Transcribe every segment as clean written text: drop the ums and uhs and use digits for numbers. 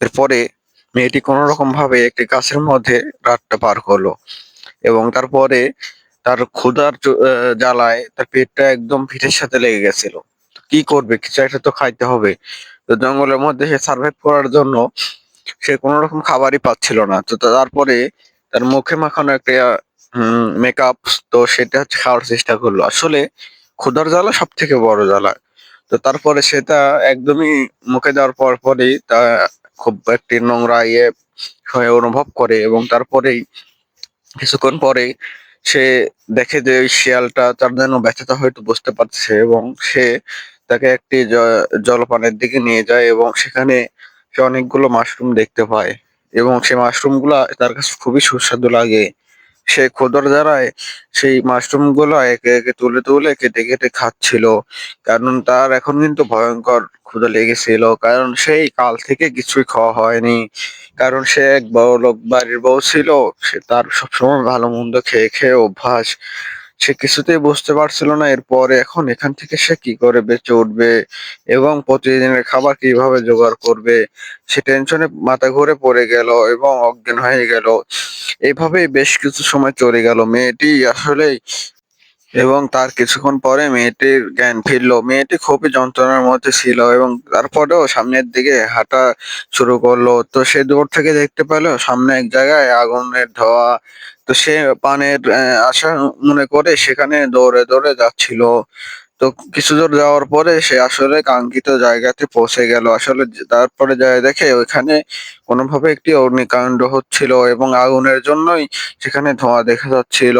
এরপরে মেয়েটি কোনো রকম ভাবে একটি গাছের মধ্যে রাতটা পার করলো এবং তারপরে তার ক্ষুধার জ্বালায় তার পেটটা একদম পিঠের সাথে লেগে গেছিল। কি করবে, কিছু একটা তো খাইতে হবে। তো জঙ্গলের মধ্যে সে সার্ভাইভ করার জন্য সে কোনো রকম খাবারই পাচ্ছিল না। তো তারপরে তার মুখে মাখানো একটা মেকআপ, তো সেটা হচ্ছে খাওয়ার চেষ্টা করলো। আসলে ক্ষুধার জ্বালা সব থেকে বড় জ্বালা। তো তারপরে সেটা একদমই মুখে দেওয়ার পরেই তা খুব একটি নোংরা হয়ে অনুভব করে এবং তারপরেই কিছুক্ষণ পরেই সে দেখে যে ওই শিয়ালটা তার যেন ব্যথাটা হয়তো বুঝতে পারছে এবং সে তাকে একটি জলপানের দিকে নিয়ে যায় এবং সেখানে সে অনেকগুলো মাশরুম দেখতে পায় এবং সেই মাশরুম গুলা তার কাছে খুবই সুস্বাদু লাগে। সে খোদার দ্বারায় সেই মাশরুম গুলো একে একে তুলে তুলে কেটে কেটে খাচ্ছিল, কারণ তার এখন কিন্তু ভয়ঙ্কর ক্ষুধা লেগেছিল, কারণ সেই কাল থেকে কিছুই খাওয়া হয়নি। কারণ সে এক বড়লোক বাড়ির বউ ছিল, সে তার সবসময় ভালো মন্দ খেয়ে খেয়ে অভ্যাস। সে কিছুতেই বুঝতে পারছিল না এরপরে এখন এখান থেকে সে কি করে বেঁচে উঠবে এবং প্রতিদিনের খাবার কিভাবে জোগাড় করবে। সে টেনশনে মাথা ঘুরে পড়ে গেল এবং অজ্ঞান হয়ে গেল। এভাবেই বেশ কিছু সময় চলে গেল। মেয়েটি আসলে এবং তার কিছুক্ষণ পরে মেয়েটির জ্ঞান ফিরল। মেয়েটি খুবই যন্ত্রণার মধ্যে ছিল এবং তারপরেও সামনের দিকে হাঁটা শুরু করলো। তো সে দূর থেকে দেখতে পেল সামনে এক জায়গায় আগুনের ধোঁয়া। তো সে পানের আশা মনে করে সেখানে দৌড়ে দৌড়ে যাচ্ছিল। তো কিছু দূর যাওয়ার পরে সে আসলে কাঙ্ক্ষিত জায়গাতে পৌঁছে গেল। আসলে তারপরে যায় দেখে ওইখানে কোনোভাবে একটি অগ্নিকাণ্ড হচ্ছিল এবং আগুনের জন্যই সেখানে ধোঁয়া দেখা যাচ্ছিল।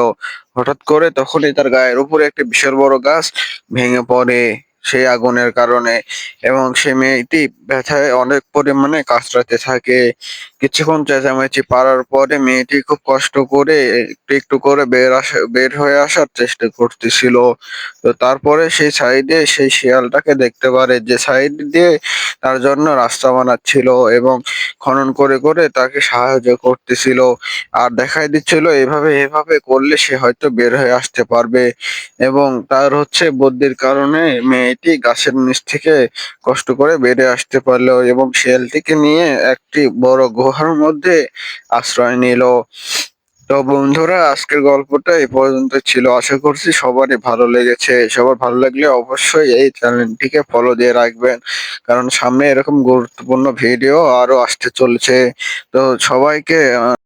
হঠাৎ করে তখনই তার গায়ের উপরে একটি বিশাল বড় গাছ ভেঙে পড়ে সেই আগুনের কারণে এবং সে মেয়েটি ব্যথায় অনেক পরিমাণে কাতরাতে থাকে। কিছুক্ষণ চেঁচামেচি পারার পরে মেয়েটি খুব কষ্ট করে একটু একটু করে বের হয়ে আসার চেষ্টা করতেছিল। তো তারপরে সেই সাইডে সেই শিয়ালটাকে দেখতে পারে যে সাইড দিয়ে তার জন্য রাস্তা বানাচ্ছিল এবং খনন করে করে তাকে সাহায্য করতেছিল আর দেখাই দিচ্ছিল এভাবে এভাবে করলে সে হয়তো বের হয়ে আসতে পারবে। এবং তার হচ্ছে বুদ্ধির কারণে মেয়েটি গাছের নিচ থেকে কষ্ট করে বেরিয়ে আসতে পারলো এবং শিয়ালটিকে নিয়ে একটি বড় গুহার মধ্যে আশ্রয় নিল। তো বন্ধুরা, আজকের গল্পটা এই পর্যন্ত ছিল। আশা করছি সবারই ভালো লেগেছে। সবার ভালো লাগলে অবশ্যই এই চ্যানেলটিকে ফলো দিয়ে রাখবেন, কারণ সামনে এরকম গুরুত্বপূর্ণ ভিডিও আরো আসতে চলেছে। তো সবাইকে